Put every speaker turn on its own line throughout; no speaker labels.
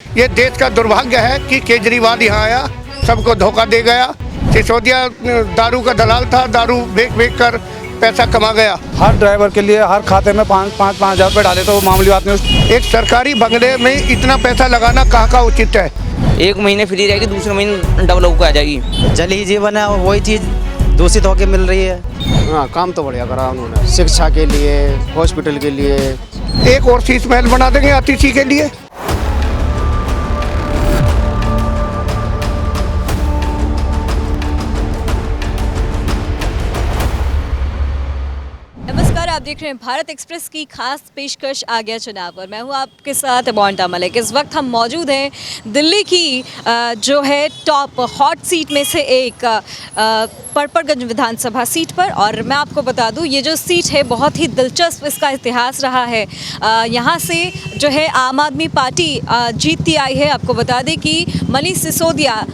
ये देश का दुर्भाग्य है कि केजरीवाल यहाँ आया, सबको धोखा दे गया। सिसोदिया दारू का दलाल था, दारू बेच कर पैसा कमा गया।
हर ड्राइवर के लिए हर खाते में 5,000 रुपये डाले तो वो मामूली बात नहीं।
एक सरकारी बंगले में इतना पैसा लगाना कहाँ का उचित है?
एक महीने फ्री रहेगी, दूसरे महीने डबल होकर आ जाएगी।
जल ही जीवन है और वही चीज़ दूषित होकर मिल रही है।
हाँ, काम तो बढ़िया करा उन्होंने, शिक्षा के लिए, हॉस्पिटल के लिए।
एक और शीश महल बना देंगे आतिशी के लिए।
नमस्कार, आप देख रहे हैं भारत एक्सप्रेस की खास पेशकश आ गया चुनाव पर। मैं हूं आपके साथ मोंटा मलिक। इस वक्त हम मौजूद हैं दिल्ली की जो है टॉप हॉट सीट में से एक परपरगंज विधानसभा सीट पर। और मैं आपको बता दूं, ये जो सीट है बहुत ही दिलचस्प इसका इतिहास रहा है। यहाँ से जो है आम आदमी पार्टी जीतती आई है। आपको बता दें कि मनीष सिसोदिया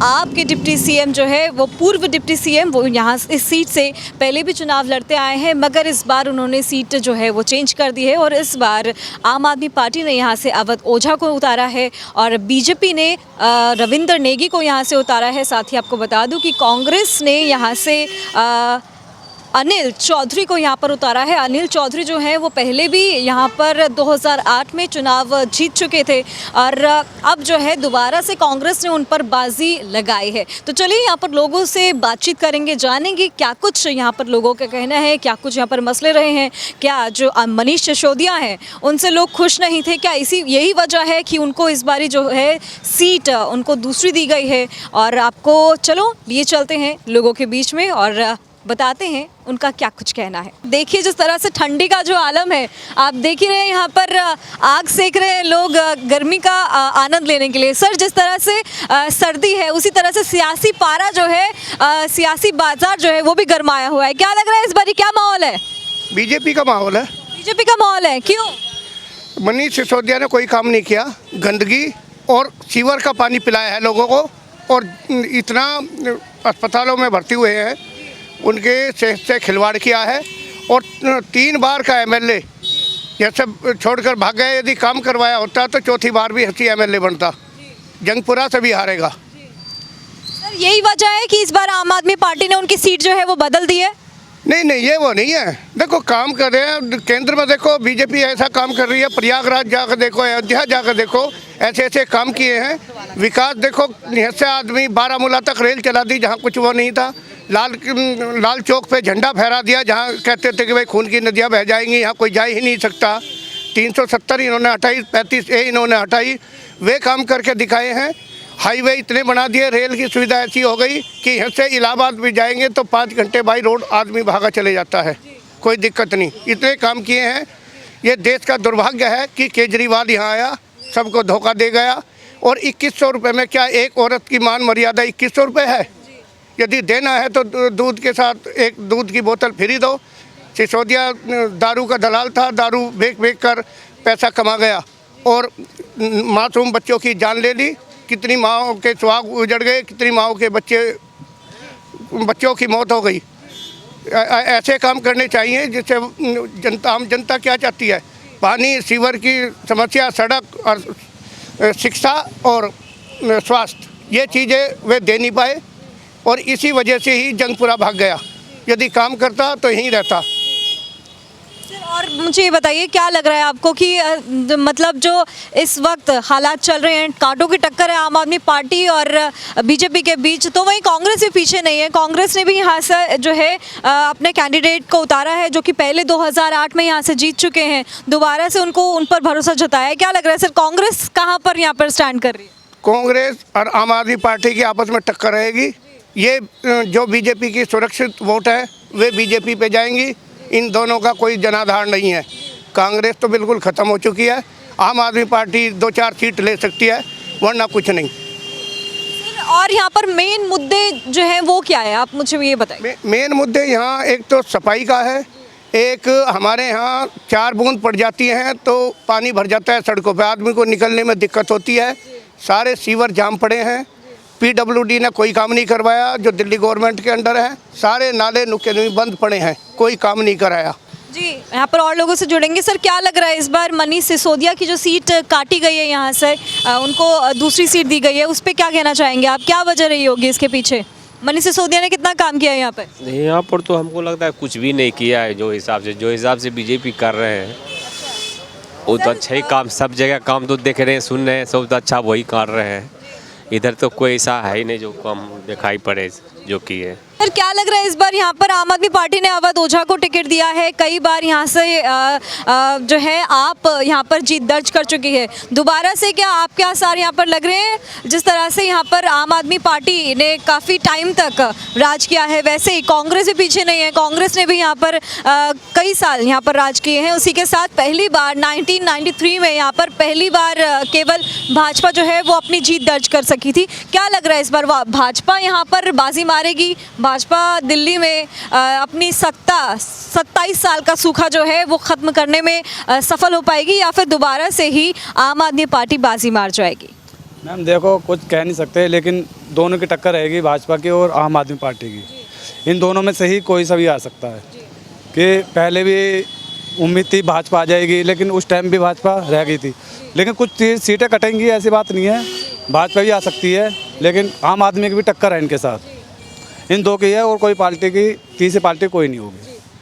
आपके डिप्टी सीएम जो है वो पूर्व डिप्टी सीएम, वो यहाँ इस सीट से पहले भी चुनाव लड़ते आए हैं, मगर इस बार उन्होंने सीट जो है वो चेंज कर दी है। और इस बार आम आदमी पार्टी ने यहाँ से अवध ओझा को उतारा है और बीजेपी ने रविंद्र नेगी को यहाँ से उतारा है। साथ ही आपको बता दूं कि कांग्रेस ने यहाँ से अनिल चौधरी को यहाँ पर उतारा है। अनिल चौधरी जो हैं वो पहले भी यहाँ पर 2008 में चुनाव जीत चुके थे और अब जो है दोबारा से कांग्रेस ने उन पर बाजी लगाई है। तो चलिए यहाँ पर लोगों से बातचीत करेंगे, जानेंगे क्या कुछ यहाँ पर लोगों का कहना है, क्या कुछ यहाँ पर मसले रहे हैं, क्या जो मनीष सिसोदिया हैं उनसे लोग खुश नहीं थे, क्या यही वजह है कि उनको इस बारी जो है सीट उनको दूसरी दी गई है। और आपको चलो लिए चलते हैं लोगों के बीच में और बताते हैं उनका क्या कुछ कहना है। देखिए जिस तरह से ठंडी का जो आलम है, आप देख ही रहे हैं यहाँ पर आग सेक रहे हैं लोग गर्मी का आनंद लेने के लिए। सर, जिस तरह से सर्दी है उसी तरह से सियासी पारा जो है, सियासी बाजार जो है वो भी गरमाया हुआ है। क्या लग रहा है इस बार क्या माहौल है?
बीजेपी का माहौल है।
बीजेपी का माहौल है, क्यों?
मनीष सिसोदिया ने कोई काम नहीं किया, गंदगी और सीवर का पानी पिलाया है लोगों को और इतना अस्पतालों में भर्ती हुए हैं, उनके सेहत से खिलवाड़ किया है। और 3 बार का एमएलए जैसे छोड़कर भाग गए, यदि काम करवाया होता तो चौथी बार भी हंसी एमएलए बनता। जंगपुरा से भी हारेगा।
सर, यही वजह है कि इस बार आम आदमी पार्टी ने उनकी सीट जो है वो बदल दी है?
नहीं, ये वो नहीं है। देखो काम कर रहे हैं, केंद्र में देखो बीजेपी ऐसा काम कर रही है, प्रयागराज जाकर देखो, अयोध्या जाकर देखो, ऐसे ऐसे काम किए हैं। विकास देखो, यहाँ से आदमी बारामूला तक रेल चला दी जहाँ कुछ वो नहीं था। लाल चौक पे झंडा फहरा दिया जहाँ कहते थे कि भाई खून की नदियाँ बह जाएंगी, यहाँ कोई जा ही नहीं सकता। 370 इन्होंने हटाई, 35A इन्होंने हटाई, वे काम करके दिखाए हैं। हाईवे इतने बना दिए, रेल की सुविधा ऐसी हो गई कि यहाँ से इलाहाबाद भी जाएंगे तो 5 घंटे बाई रोड आदमी भागा चले जाता है, कोई दिक्कत नहीं। इतने काम किए हैं। ये देश का दुर्भाग्य है कि केजरीवाल यहाँ आया, सबको धोखा दे गया। और 2100 रुपये में क्या एक औरत की मान मर्यादा 2100 रुपये है? यदि देना है तो दूध के साथ एक दूध की बोतल फ्री दो। सिसोदिया दारू का दलाल था, दारू बेच कर पैसा कमा गया और मासूम बच्चों की जान ले ली। कितनी माँओं के सुहाग उजड़ गए, कितनी माँओं के बच्चों की मौत हो गई। ऐसे काम करने चाहिए जिससे आम जनता क्या चाहती है? पानी, सीवर की समस्या, सड़क और शिक्षा और स्वास्थ्य, ये चीज़ें वे दे नहीं पाए और इसी वजह से ही जंगपुरा भाग गया। यदि काम करता तो यहीं रहता।
और मुझे ये बताइए, क्या लग रहा है आपको कि मतलब जो इस वक्त हालात चल रहे हैं, कांटों की टक्कर है आम आदमी पार्टी और बीजेपी के बीच, तो वहीं कांग्रेस भी पीछे नहीं है। कांग्रेस ने भी यहाँ से जो है अपने कैंडिडेट को उतारा है जो कि पहले 2008 में यहाँ से जीत चुके हैं, दोबारा से उन पर भरोसा जताया है। क्या लग रहा है सर, कांग्रेस कहाँ पर यहाँ पर स्टैंड कर रही है?
कांग्रेस और आम आदमी पार्टी की आपस में टक्कर रहेगी। ये जो बीजेपी की सुरक्षित वोट है वे बीजेपी पे जाएंगी। इन दोनों का कोई जनाधार नहीं है। कांग्रेस तो बिल्कुल ख़त्म हो चुकी है। आम आदमी पार्टी 2-4 सीट ले सकती है, वरना कुछ नहीं।
और यहाँ पर मेन मुद्दे जो हैं वो क्या है, आप मुझे ये बताइए।
मेन मुद्दे यहाँ एक तो सफाई का है, एक हमारे यहाँ 4 बूंद पड़ जाती हैं तो पानी भर जाता है सड़कों पे, आदमी को निकलने में दिक्कत होती है। सारे सीवर जाम पड़े हैं। PWD ने कोई काम नहीं करवाया जो दिल्ली गवर्नमेंट के अंडर है। सारे नाले नुके बंद पड़े हैं, कोई काम नहीं कराया।
जी, यहाँ पर और लोगों से जुड़ेंगे। सर, क्या लग रहा है इस बार मनीष सिसोदिया की जो सीट काटी गई है यहाँ से, उनको दूसरी सीट दी गई है, उस पर क्या कहना चाहेंगे आप? क्या वजह रही होगी इसके पीछे? मनीष सिसोदिया ने कितना काम किया है यहाँ पे?
यहाँ पर तो हमको लगता है कुछ भी नहीं किया है। जो हिसाब से बीजेपी कर रहे हैं वो तो अच्छा ही काम, सब जगह काम तो देख रहे हैं, सुन रहे हैं, सब तो अच्छा वही कर रहे हैं। इधर तो कोई ऐसा है ही नहीं जो कम दिखाई पड़े जो की है।
सर, क्या लग रहा है इस बार यहाँ पर आम आदमी पार्टी ने अवध ओझा को टिकट दिया है, कई बार यहाँ से जो है आप यहाँ पर जीत दर्ज कर चुकी है, दोबारा से क्या आपके आसार यहाँ पर लग रहे हैं? जिस तरह से यहाँ पर आम आदमी पार्टी ने काफ़ी टाइम तक राज किया है, वैसे ही कांग्रेस भी पीछे नहीं है, कांग्रेस ने भी यहाँ पर कई साल यहाँ पर राज किए हैं। उसी के साथ पहली बार 1993 में यहाँ पर पहली बार केवल भाजपा जो है वो अपनी जीत दर्ज कर सकी थी। क्या लग रहा है इस बार भाजपा यहाँ पर बाजी मारेगी? भाजपा दिल्ली में अपनी सत्ता 27 साल का सूखा जो है वो ख़त्म करने में सफल हो पाएगी, या फिर दोबारा से ही आम आदमी पार्टी बाजी मार जाएगी?
मैम देखो, कुछ कह नहीं सकते, लेकिन दोनों की टक्कर रहेगी, भाजपा की और आम आदमी पार्टी की। इन दोनों में से ही कोई सा भी आ सकता है। कि पहले भी उम्मीद थी भाजपा आ जाएगी, लेकिन उस टाइम भी भाजपा रह गई थी। लेकिन कुछ सीटें कटेंगी, ऐसी बात नहीं है, भाजपा भी आ सकती है, लेकिन आम आदमी की भी टक्कर है इनके साथ। इन दो की है और कोई पार्टी की तीसरी पार्टी कोई नहीं होगी।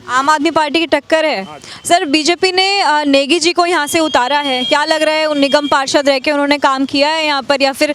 आम आदमी पार्टी की टक्कर है। सर, बीजेपी ने नेगी जी को यहाँ से उतारा है, क्या लग रहा है? निगम पार्षद रह के उन्होंने काम किया है यहाँ पर, या फिर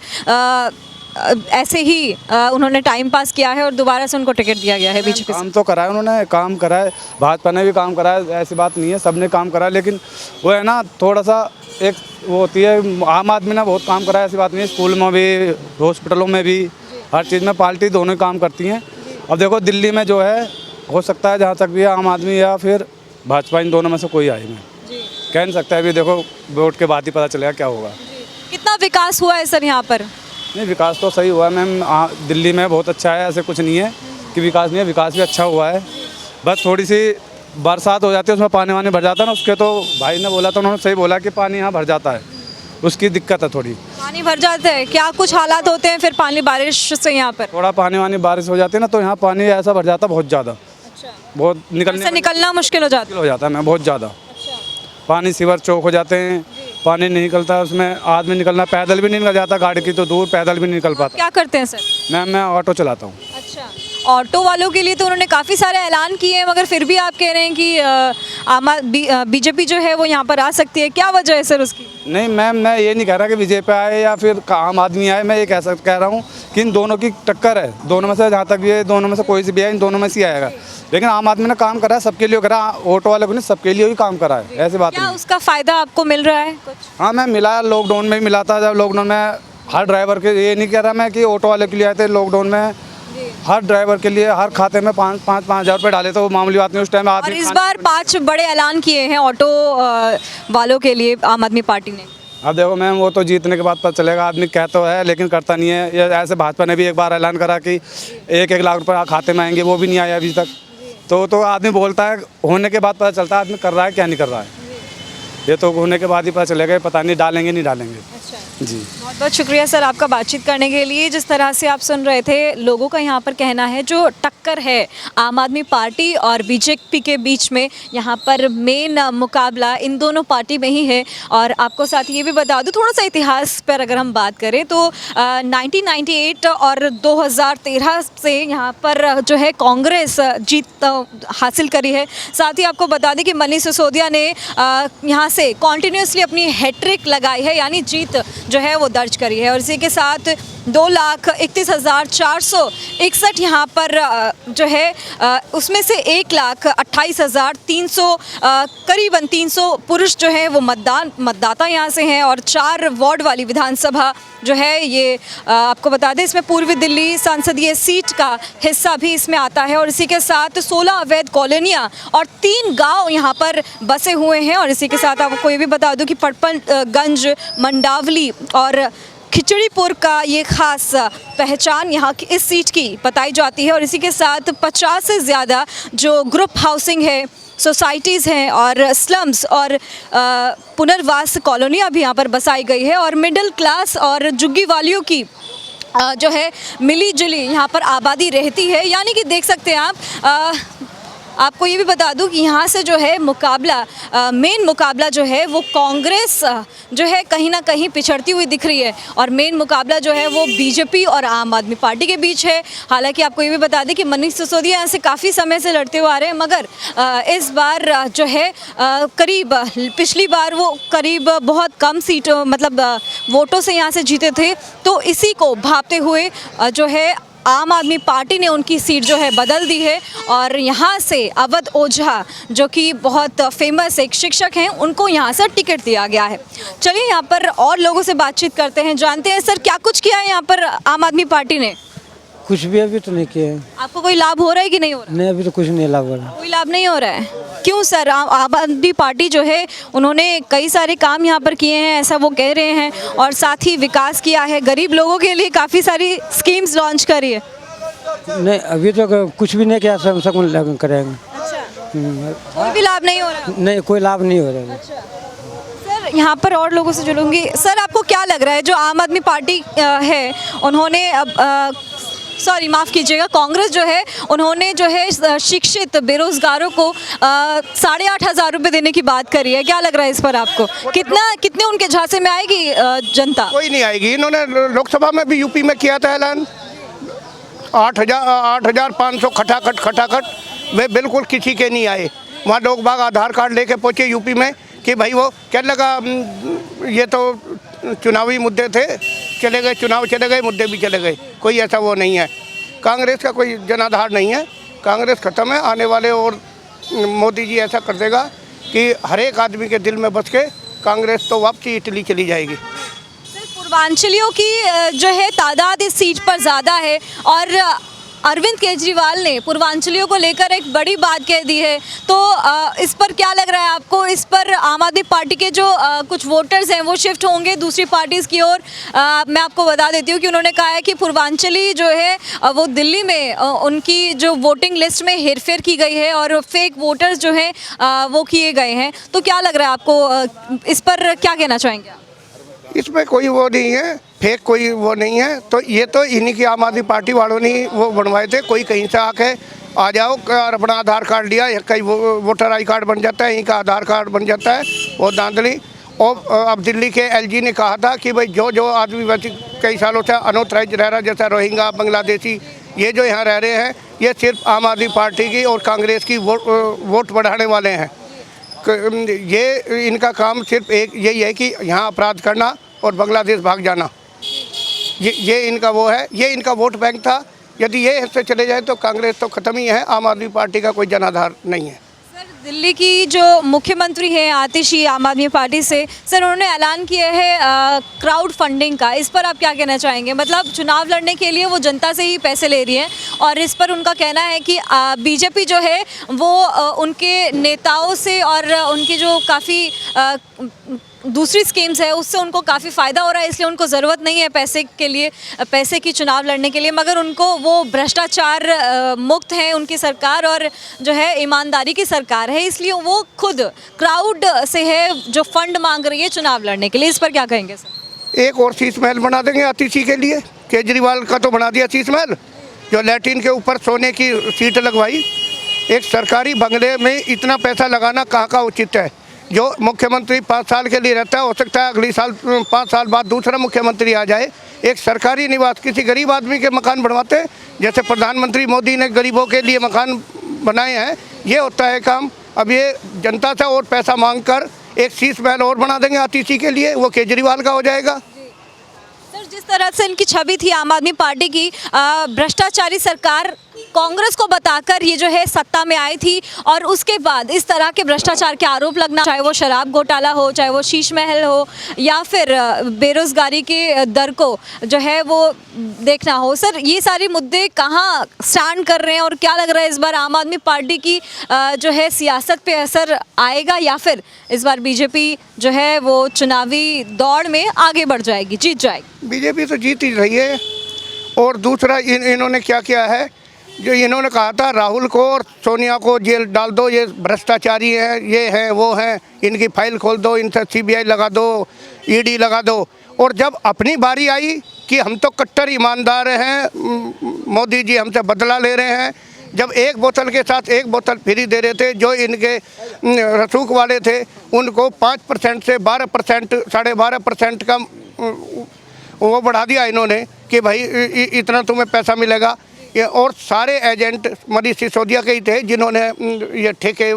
ऐसे ही उन्होंने टाइम पास किया है और दोबारा से उनको टिकट दिया गया है बीजेपी से?
काम तो करा है उन्होंने, काम करा है, भाजपा ने भी काम करा है, ऐसी बात नहीं है, सब ने काम करा है। लेकिन वो है ना, थोड़ा सा एक वो होती है, आम आदमी ने बहुत काम करा है, ऐसी बात नहीं है। स्कूल में भी, हॉस्पिटलों में भी, हर चीज़ में पार्टी दोनों ही काम करती हैं। अब देखो दिल्ली में जो है, हो सकता है जहाँ तक भी आम आदमी या फिर भाजपा, इन दोनों में से कोई आए। मैं कह नहीं सकता, अभी देखो वोट के बाद ही पता चलेगा क्या होगा।
कितना विकास हुआ है सर यहाँ पर?
नहीं, विकास तो सही हुआ है मैम, दिल्ली में बहुत अच्छा है, ऐसे कुछ नहीं है कि विकास नहीं है, विकास भी अच्छा हुआ है। बस थोड़ी सी बरसात हो जाती है, उसमें पानी वानी भर जाता है ना, उसके तो भाई ने बोला था, उन्होंने सही बोला कि पानी यहाँ भर जाता है, उसकी दिक्कत है थोड़ी।
पानी भर जाता है, क्या कुछ हालात होते हैं फिर पानी बारिश से यहाँ पर?
थोड़ा पानी वानी बारिश हो जाती है ना, तो यहाँ पानी ऐसा भर जाता है बहुत ज़्यादा।
अच्छा,
बहुत
निकलना मुश्किल हो जाता
हो जाता है मैम, बहुत ज़्यादा।
अच्छा,
पानी सीवर चौक हो जाते हैं, पानी नहीं निकलता, उसमें आदमी निकलना, पैदल भी नहीं निकल जाता, गाड़ी की तो दूर, पैदल भी नहीं निकल पाता।
क्या करते हैं सर?
मैम मैं ऑटो चलाता हूँ।
अच्छा, ऑटो वालों के लिए तो उन्होंने काफ़ी सारे ऐलान किए हैं, मगर फिर भी आप कह रहे हैं कि बीजेपी जो है वो यहाँ पर आ सकती है, क्या वजह है सर उसकी?
नहीं मैम, मैं ये नहीं कह रहा कि बीजेपी आए या फिर आम आदमी आए, मैं ये कह रहा हूँ कि इन दोनों की टक्कर है, दोनों में से, जहाँ तक ये दोनों में से कोई से भी आए, इन दोनों में से आएगा। लेकिन आम आदमी ने काम करा है, सबके लिए करा, ऑटो वाले को नहीं, सबके लिए ही काम करा है, ऐसी बात
क्या
नहीं।
उसका फ़ायदा आपको मिल रहा है कुछ?
हाँ मैम, मिला, लॉकडाउन में भी मिला था। जब लॉकडाउन में हर ड्राइवर के, ये नहीं कह रहा मैं कि ऑटो वाले के लिए आए थे, लॉकडाउन में हर ड्राइवर के लिए हर खाते में 5,000 रुपये डाले, तो वो मामूली बात नहीं उस टाइम।
और इस बार 5 बड़े ऐलान किए हैं ऑटो वालों के लिए आम आदमी पार्टी ने।
अब देखो मैम, वो तो जीतने के बाद पता चलेगा, आदमी कहता तो है लेकिन करता नहीं है। ये ऐसे भाजपा ने भी एक बार ऐलान करा कि 1-1 लाख रुपये खाते में आएंगे, वो भी नहीं आया अभी तक। तो आदमी बोलता है, होने के बाद पता चलता है आदमी कर रहा है क्या नहीं कर रहा है। ये तो होने के बाद ही पता चलेगा, पता नहीं डालेंगे नहीं डालेंगे।
अच्छा
जी,
बहुत बहुत शुक्रिया सर आपका बातचीत करने के लिए। जिस तरह से आप सुन रहे थे, लोगों का यहाँ पर कहना है जो टक्कर है आम आदमी पार्टी और बीजेपी के बीच में, यहाँ पर मेन मुकाबला इन दोनों पार्टी में ही है। और आपको साथ ये भी बता दूँ, थोड़ा सा इतिहास पर अगर हम बात करें तो 1998 और 2013 से यहाँ पर जो है कांग्रेस जीत हासिल करी है। साथ ही आपको बता दें कि मनीष सिसोदिया ने यहाँ से कॉन्टिन्यूसली अपनी हैट्रिक लगाई है, यानी जीत जो है वो दर्ज करी है। और इसी के साथ 2,31,461 यहाँ पर जो है उसमें से 1,28,300 करीबन 300 पुरुष जो है वो मतदाता यहाँ से हैं। और 4 वार्ड वाली विधानसभा जो है ये आपको बता दें, इसमें पूर्वी दिल्ली संसदीय सीट का हिस्सा भी इसमें आता है। और इसी के साथ 16 अवैध कॉलोनियाँ और 3 गांव यहाँ पर बसे हुए हैं। और इसी के साथ आपको ये भी बता दूं कि पटपनगंज, मंडावली और खिचड़ीपुर का ये खास पहचान यहाँ की इस सीट की बताई जाती है। और इसी के साथ 50 से ज़्यादा जो ग्रुप हाउसिंग है, सोसाइटीज़ हैं और स्लम्स और पुनर्वास कॉलोनियाँ भी यहाँ पर बसाई गई है। और मिडिल क्लास और झुग्गी वालियों की जो है मिली जुली यहाँ पर आबादी रहती है। यानी कि देख सकते हैं आप आपको ये भी बता दूं कि यहाँ से जो है मुकाबला मेन मुकाबला जो है वो कांग्रेस जो है कहीं ना कहीं पिछड़ती हुई दिख रही है और मेन मुकाबला जो है वो बीजेपी और आम आदमी पार्टी के बीच है। हालांकि आपको ये भी बता दें कि मनीष सिसोदिया यहाँ से काफ़ी समय से लड़ते हुए आ रहे हैं, मगर इस बार जो है करीब पिछली बार वो करीब बहुत कम सीट मतलब वोटों से यहाँ से जीते थे। तो इसी को भांपते हुए जो है आम आदमी पार्टी ने उनकी सीट जो है बदल दी है और यहाँ से अवध ओझा जो कि बहुत फेमस एक शिक्षक हैं उनको यहाँ से टिकट दिया गया है। चलिए यहाँ पर और लोगों से बातचीत करते हैं, जानते हैं सर क्या कुछ किया है यहाँ पर आम आदमी पार्टी ने।
कुछ भी अभी तो नहीं किया है।
आपको कोई लाभ हो रहा है कि नहीं हो रहा?
नहीं, अभी तो कुछ नहीं लाभ हो रहा।
कोई लाभ नहीं हो रहा है, क्यों सर? आम आदमी पार्टी जो है उन्होंने कई सारे काम यहाँ पर किए हैं ऐसा वो कह रहे हैं और साथ ही विकास किया है, गरीब लोगों के लिए काफ़ी सारी स्कीम्स लॉन्च करी है।
नहीं, अभी तो कुछ भी नहीं किया, सब करेंगे।
कोई भी लाभ नहीं हो रहा?
नहीं, कोई लाभ नहीं हो रहा।
सर यहाँ पर और लोगों से जुड़ूंगी। सर आपको क्या लग रहा है जो आम आदमी पार्टी है उन्होंने अब सॉरी माफ़ कीजिएगा, कांग्रेस जो है उन्होंने जो है शिक्षित बेरोजगारों को 8,500 रुपये देने की बात करी है, क्या लग रहा है इस पर आपको? कितने उनके झांसे में आएगी जनता?
कोई नहीं आएगी। इन्होंने लोकसभा में भी यूपी में किया था ऐलान 8,500 खटाखट वे बिल्कुल किसी के नहीं आए। वहाँ लोग बाग आधार कार्ड लेके पहुँचे यूपी में कि भाई वो क्या लगा, ये तो चुनावी मुद्दे थे, चले गए, चुनाव चले गए, मुद्दे भी चले गए। कोई ऐसा वो नहीं है। कांग्रेस का कोई जनाधार नहीं है, कांग्रेस ख़त्म है। आने वाले और मोदी जी ऐसा कर देगा कि हर एक आदमी के दिल में बस के कांग्रेस तो वापसी इटली चली जाएगी।
पूर्वांचलियों की जो है तादाद इस सीट पर ज़्यादा है और अरविंद केजरीवाल ने पूर्वांचलियों को लेकर एक बड़ी बात कह दी है, तो इस पर क्या लग रहा है आपको? इस पर आम आदमी पार्टी के जो कुछ वोटर्स हैं वो शिफ्ट होंगे दूसरी पार्टीज़ की ओर? मैं आपको बता देती हूँ कि उन्होंने कहा है कि पूर्वांचली जो है वो दिल्ली में उनकी जो वोटिंग लिस्ट में हेरफेर की गई है और फेक वोटर्स जो हैं वो किए गए हैं। तो क्या लग रहा है आपको, इस पर क्या कहना चाहेंगे आप?
इसमें कोई वो नहीं है, फेक कोई वो नहीं है। तो ये तो इन्हीं की आम आदमी पार्टी वालों ने वो बनवाए थे। कोई कहीं से आके आ जाओ और अपना आधार कार्ड लिया, कई वोटर आई कार्ड बन जाता है, इनका आधार कार्ड बन जाता है, वो धांधली। और अब दिल्ली के एलजी ने कहा था कि भाई जो आदमी वैसे कई सालों से अनऑथराइज रह रहा, जैसा रोहिंग्या, बांग्लादेशी, ये जो यहाँ रह रहे हैं, ये सिर्फ आम आदमी पार्टी की और कांग्रेस की वोट बढ़ाने वाले हैं। ये इनका काम सिर्फ एक यही है कि यहाँ अपराध करना और बांग्लादेश भाग जाना, ये इनका वो है, ये इनका वोट बैंक था। यदि ये ऐसे चले जाए तो कांग्रेस तो ख़त्म ही है, आम आदमी पार्टी का कोई जनाधार नहीं है।
सर दिल्ली की जो मुख्यमंत्री हैं आतिशी आम आदमी पार्टी से, सर उन्होंने ऐलान किया है क्राउड फंडिंग का, इस पर आप क्या कहना चाहेंगे? मतलब चुनाव लड़ने के लिए वो जनता से ही पैसे ले रही है और इस पर उनका कहना है कि बीजेपी जो है वो उनके नेताओं से और उनकी जो काफ़ी दूसरी स्कीम्स है उससे उनको काफ़ी फ़ायदा हो रहा है, इसलिए उनको ज़रूरत नहीं है पैसे के लिए, पैसे की चुनाव लड़ने के लिए, मगर उनको वो भ्रष्टाचार मुक्त है उनकी सरकार और जो है ईमानदारी की सरकार है, इसलिए वो खुद क्राउड से है जो फंड मांग रही है चुनाव लड़ने के लिए। इस पर क्या कहेंगे सर?
एक और शीश महल बना देंगे आतिशी के लिए। केजरीवाल का तो बना दिया शीश महल, जो लैट्रिन के ऊपर सोने की सीट लगवाई। एक सरकारी बंगले में इतना पैसा लगाना कहाँ का उचित है? जो मुख्यमंत्री 5 साल के लिए रहता है, हो सकता है अगली साल 5 साल बाद दूसरा मुख्यमंत्री आ जाए। एक सरकारी निवास किसी गरीब आदमी के मकान बनवाते हैं, जैसे प्रधानमंत्री मोदी ने गरीबों के लिए मकान बनाए हैं, ये होता है काम। अब ये जनता से और पैसा मांगकर एक शीश महल और बना देंगे आतिशी के लिए, वो केजरीवाल का हो जाएगा।
सर जिस तरह से इनकी छवि थी आम आदमी पार्टी की, भ्रष्टाचारी सरकार कांग्रेस को बताकर ये जो है सत्ता में आई थी और उसके बाद इस तरह के भ्रष्टाचार के आरोप लगना, चाहे वो शराब घोटाला हो, चाहे वो शीश महल हो या फिर बेरोजगारी के दर को जो है वो देखना हो। सर ये सारे मुद्दे कहाँ स्टैंड कर रहे हैं और क्या लग रहा है इस बार आम आदमी पार्टी की जो है सियासत पे असर आएगा या फिर इस बार बीजेपी जो है वो चुनावी दौड़ में आगे बढ़ जाएगी, जीत जाएगी?
बीजेपी तो जीत ही रही है। और दूसरा इन्होंने क्या किया है, जो इन्होंने कहा था राहुल को और सोनिया को जेल डाल दो, ये भ्रष्टाचारी हैं, ये हैं, वो हैं, इनकी फाइल खोल दो, इनसे सीबीआई लगा दो, ईडी लगा दो। और जब अपनी बारी आई कि हम तो कट्टर ईमानदार हैं, मोदी जी हमसे बदला ले रहे हैं, जब एक बोतल के साथ एक बोतल फ्री दे रहे थे, जो इनके रसूख वाले थे उनको 5% से 12%, 12.5% का वो बढ़ा दिया इन्होंने कि भाई इतना तुम्हें पैसा मिलेगा। ये और सारे एजेंट मनीष सिसोदिया के ही थे जिन्होंने ये ठेके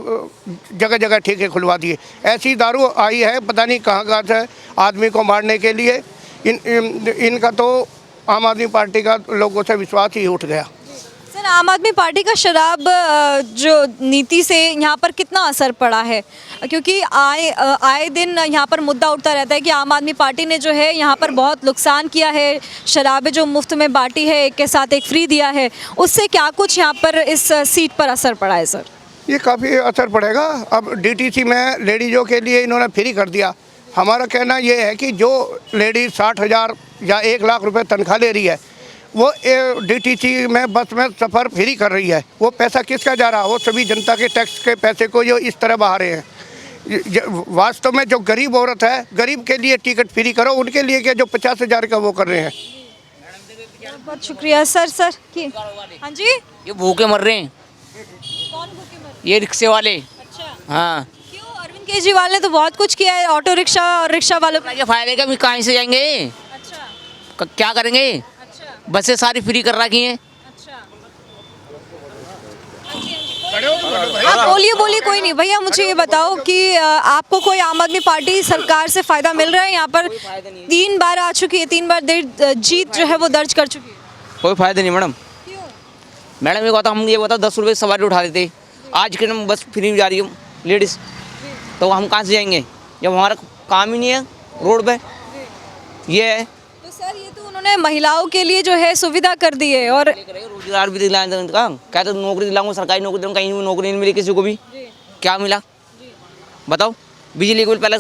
जगह जगह ठेके खुलवा दिए। ऐसी दारू आई है पता नहीं कहाँ से आदमी को मारने के लिए। इनका तो आम आदमी पार्टी का लोगों से विश्वास ही उठ गया।
सर, आम आदमी पार्टी का शराब जो नीति से यहाँ पर कितना असर पड़ा है? क्योंकि आए दिन यहाँ पर मुद्दा उठता रहता है कि आम आदमी पार्टी ने जो है यहाँ पर बहुत नुकसान किया है, शराबें जो मुफ्त में बांटी है, एक के साथ एक फ्री दिया है, उससे क्या कुछ यहाँ पर इस सीट पर असर पड़ा है? सर,
ये काफ़ी असर पड़ेगा। अब डीटीसी में लेडीज़ों के लिए इन्होंने फ्री कर दिया। हमारा कहना ये है कि जो लेडीज़ 60,000 या 1 लाख रुपए तनख्वाह ले रही है, वो डीटीसी में बस में सफ़र फ्री कर रही है। वो पैसा किसका जा रहा है? वो सभी जनता के टैक्स के पैसे को जो इस तरह बहा रहे हैं। वास्तव में जो गरीब औरत है, गरीब के लिए टिकट फ्री करो, उनके लिए क्या जो 50,000 का वो कर रहे हैं।
बहुत शुक्रिया सर। हाँ जी,
ये भूखे मर रहे हैं।
कौन भूखे मर?
ये रिक्शे वाले।
अच्छा,
हाँ,
क्यों? अरविंद केजरीवाल ने तो बहुत कुछ किया है ऑटो रिक्शा और रिक्शा वालों को।
ये फायदे का भी कहाँ से जाएंगे?
अच्छा,
क्या करेंगे?
अच्छा,
बसें सारी फ्री कर रखी हैं।
अच्छा। आप बोलिए कोई नहीं। भैया मुझे ये बताओ कि आपको कोई आम आदमी पार्टी सरकार से फ़ायदा मिल रहा है? यहाँ पर 3 बार आ चुकी है, 3 बार जीत जो है वो दर्ज कर चुकी है।
कोई फायदा नहीं मैडम।
क्यों?
मैडम ये बताओ 10 रुपये सवारी उठा देते, आज के दिन बस फ्री जा रही है लेडीज़, तो हम कहाँ से जाएंगे जब हमारा काम ही नहीं है रोड पे? ये है।
तो सर, ये तो उन्होंने महिलाओं के लिए जो है सुविधा कर दी है और
रोजगार भी दिलाए का, कहते नौकरी दिलाऊंगा, सरकारी नौकरी दूंगा, कहीं भी नौकरी नहीं मिली किसी को भी। क्या मिला बताओ? बिजली का बिल पहले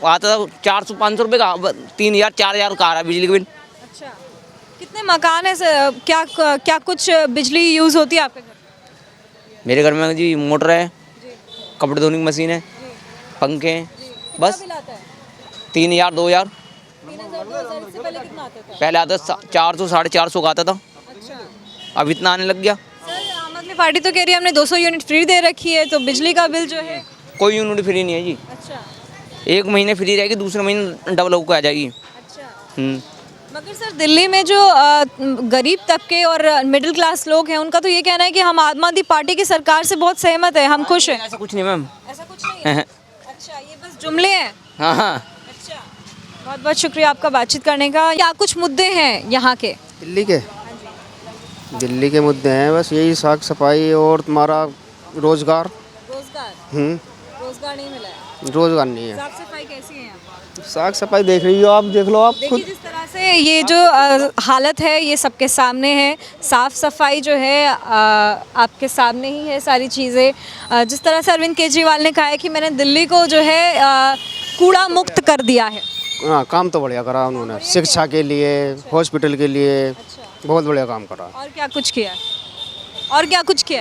आता था 400-500 रुपये का, 3,000 4,000 का आ रहा है बिजली का बिल।
अच्छा, कितने मकान है सर? क्या कुछ बिजली यूज़ होती है आपके घर?
मेरे घर में जी मोटर है, कपड़े धोने की मशीन है, पंखे हैं, बस। 3,000 2,000
इससे पहले कितना आता था?
पहले आता 400 450 का आता था।
अच्छा
अब इतना आने लग गया।
सर, आम आदमी पार्टी तो कह रही है हमने 200 यूनिट फ्री दे रखी है, तो बिजली का बिल जो है।
कोई यूनिट फ्री नहीं है जी।
अच्छा,
1 महीने फ्री रहेगी, दूसरे महीने डबल होकर आ जाएगी।
अच्छा। मगर सर, दिल्ली में जो गरीब तबके और मिडिल क्लास लोग हैं, उनका तो ये कहना है कि हम आम आदमी पार्टी की सरकार से बहुत सहमत है, हम खुश हैं।
ऐसा कुछ नहीं मैम।
ऐसा कुछ नहीं है। अच्छा, ये बस जुमले हैं।
हाँ हाँ।
अच्छा, बहुत बहुत शुक्रिया आपका बातचीत करने का। क्या कुछ मुद्दे हैं यहाँ के?
दिल्ली के मुद्दे हैं बस यही, साफ सफाई और तुम्हारा रोजगार।
रोजगार नहीं मिला है।
रोजगार नहीं है।
साफ सफाई कैसी है यहाँ?
साफ सफाई देख रही हो आप, देख लो आप
देखिए
खुद।
जिस तरह से ये जो हालत है ये सबके सामने है। साफ़ सफाई जो है आपके सामने ही है सारी चीज़ें। जिस तरह से अरविंद केजरीवाल ने कहा है कि मैंने दिल्ली को जो है कूड़ा मुक्त कर दिया है।
हाँ, काम तो बढ़िया करा उन्होंने, शिक्षा के लिए, हॉस्पिटल के लिए बहुत बढ़िया काम करा।
और क्या कुछ किया है?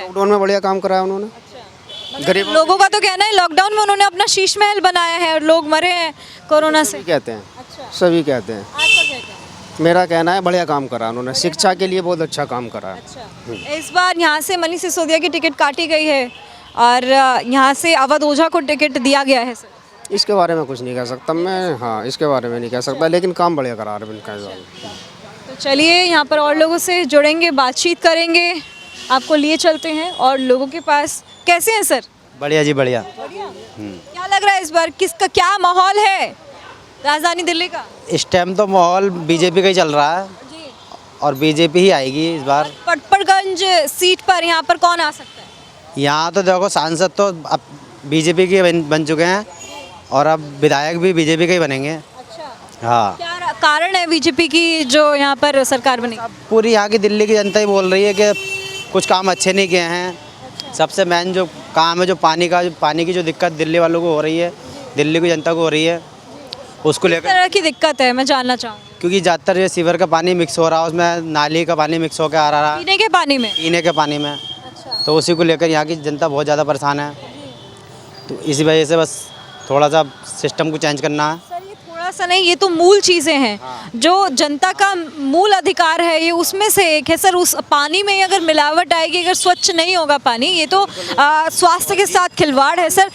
लॉकडाउन में बढ़िया काम करा उन्होंने।
गरीब लोगों का तो कहना है लॉकडाउन में उन्होंने अपना शीश महल बनाया है और लोग मरे हैं कोरोना से।
सभी कहते हैं।
अच्छा,
सभी कहते हैं।
आपका क्या कहना है?
मेरा कहना है बढ़िया काम करा उन्होंने, शिक्षा के लिए बहुत अच्छा काम करा है।
अच्छा, इस बार यहाँ से मनीष सिसोदिया की टिकट काटी गई है और यहाँ से अवध ओझा को टिकट दिया गया है। सर,
इसके बारे में कुछ नहीं कह सकता मैं। हाँ, इसके बारे में नहीं कह सकता, लेकिन काम बढ़िया करा अरविंद केजरीवाल।
तो चलिए यहाँ पर और लोगों से जुड़ेंगे, बातचीत करेंगे, आपको लिए चलते हैं और लोगों के पास। कैसे हैं सर?
बढ़िया जी, बढ़िया।
क्या लग रहा है इस बार किसका क्या माहौल है राजधानी दिल्ली का?
इस टाइम तो माहौल बीजेपी का ही चल रहा है
जी।
और बीजेपी ही आएगी इस बार।
पटपड़गंज सीट पर यहाँ पर कौन आ सकता है?
यहाँ तो देखो सांसद तो अब बीजेपी के बन चुके हैं और अब विधायक भी बीजेपी के ही बनेंगे।
अच्छा,
हाँ,
क्या कारण है बीजेपी की जो यहाँ पर सरकार बनी?
पूरी यहाँ की दिल्ली की जनता ही बोल रही है कि कुछ काम अच्छे नहीं किए हैं। सबसे मेन जो काम है, जो पानी की जो दिक्कत दिल्ली वालों को हो रही है, दिल्ली की जनता को हो रही है, उसको
किस
लेकर।
तरह की दिक्कत है मैं जानना चाहूँगी।
क्योंकि ज़्यादातर ये सीवर का पानी मिक्स हो रहा है, उसमें नाली का पानी मिक्स होकर आ रहा है
पीने के पानी में।
पीने के पानी में।
अच्छा,
तो उसी को लेकर यहाँ की जनता बहुत ज़्यादा परेशान है। तो इसी वजह से बस थोड़ा सा सिस्टम को चेंज करना है।
सर ये थोड़ा थोड़ा सा नहीं, ये तो मूल चीज़ें हैं जो जनता का मूल अधिकार है, ये उसमें से एक है सर। उस पानी में अगर मिलावट आएगी, अगर स्वच्छ नहीं होगा पानी, ये तो स्वास्थ्य के साथ खिलवाड़ है सर।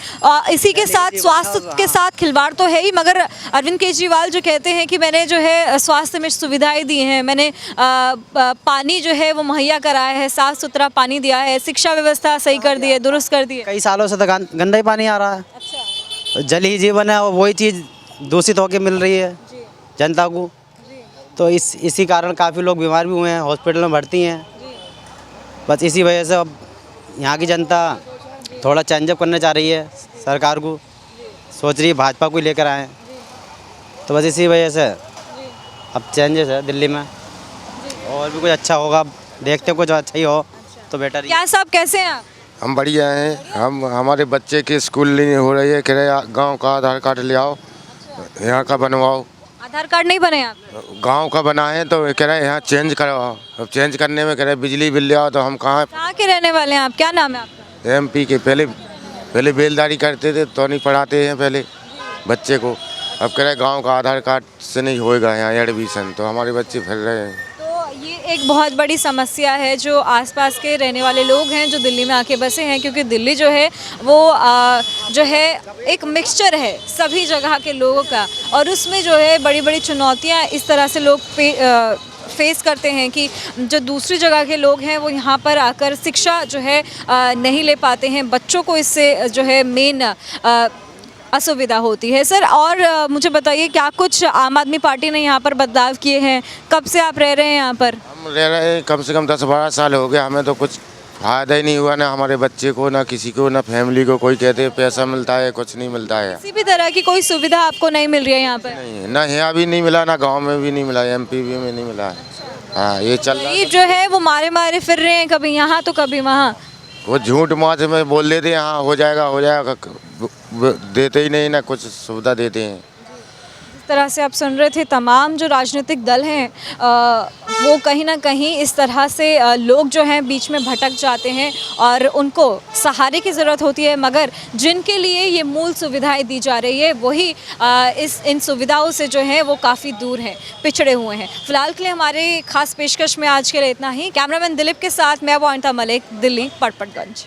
इसी के साथ स्वास्थ्य के साथ खिलवाड़ तो है ही, मगर अरविंद केजरीवाल जो कहते हैं कि मैंने जो है स्वास्थ्य में सुविधाएं दी हैं, मैंने पानी जो है वो मुहैया कराया है, साफ़ सुथरा पानी दिया है, शिक्षा व्यवस्था सही कर दी है, दुरुस्त कर दी है।
कई सालों से तो गंदा ही पानी आ रहा है।
अच्छा,
जल ही जीवन है और वही चीज़ दूषित होकर मिल रही है जनता को। तो इसी कारण काफ़ी लोग बीमार भी हुए हैं, हॉस्पिटल में भर्ती हैं। बस इसी वजह से अब यहाँ की जनता थोड़ा चेंजअप करना चाह रही है, सरकार को सोच रही है भाजपा को ही लेकर आए। तो बस इसी वजह से अब चेंजेस है दिल्ली में, और भी कुछ अच्छा होगा, देखते हैं कुछ अच्छा ही हो तो बेटर ही।
क्या साहब कैसे हैं आप?
हम बढ़िया हैं। हम हमारे बच्चे की स्कूल नहीं हो रही है, कह रहे गांव का आधार कार्ड ले आओ, यहाँ का बनवाओ।
आधार कार्ड नहीं बने आप?
गांव का बना है तो कह रहे यहाँ चेंज करवाओ। अब चेंज करने में कह रहे बिजली बिल ले आओ, तो हम कहाँ
के रहने वाले हैं आप? क्या नाम है आपका?
MP के। पहले बेलदारी करते थे तो नहीं पढ़ाते हैं पहले बच्चे को। अब कह रहे गाँव का आधार कार्ड से नहीं होएगा यहाँ एडमिशन, तो हमारे बच्चे फिर रहे हैं।
तो ये एक बहुत बड़ी समस्या है जो आसपास के रहने वाले लोग हैं जो दिल्ली में आके बसे हैं, क्योंकि दिल्ली जो है वो जो है एक मिक्सचर है सभी जगह के लोगों का, और उसमें जो है बड़ी बड़ी चुनौतियाँ इस तरह से लोग फेस करते हैं कि जो दूसरी जगह के लोग हैं वो यहाँ पर आकर शिक्षा जो है नहीं ले पाते हैं। बच्चों को इससे जो है मेन असुविधा होती है सर। और मुझे बताइए, क्या कुछ आम आदमी पार्टी ने यहाँ पर बदलाव किए हैं? कब से आप रह रहे हैं यहाँ पर?
हम रह रहे हैं कम से कम 10-12 साल हो गए। हमें तो कुछ फायदा ही नहीं हुआ, ना हमारे बच्चे को, ना किसी को, ना फैमिली को। कोई कहते हैं पैसा मिलता है, कुछ नहीं मिलता है।
किसी भी तरह की कोई सुविधा आपको नहीं मिल रही है यहाँ पर?
नहीं, ना यहाँ भी नहीं मिला, ना गांव में भी नहीं मिला, MP भी में नहीं मिला है। हाँ, ये चल रहा
ये जो है वो मारे मारे फिर रहे हैं, कभी यहाँ तो कभी वहाँ।
वो झूठ माच में बोल देते हैं हाँ हो जाएगा, देते ही नहीं, ना कुछ सुविधा देते हैं।
इस तरह से आप सुन रहे थे, तमाम जो राजनीतिक दल हैं वो कहीं ना कहीं इस तरह से लोग जो हैं बीच में भटक जाते हैं और उनको सहारे की ज़रूरत होती है, मगर जिनके लिए ये मूल सुविधाएं दी जा रही है वही इन सुविधाओं से जो है वो काफ़ी दूर हैं, पिछड़े हुए हैं। फिलहाल के लिए हमारे खास पेशकश में आज के लिए इतना ही। कैमरामैन दिलीप के साथ मैं वॉन्टा मलिक, दिल्ली पटपटगंज।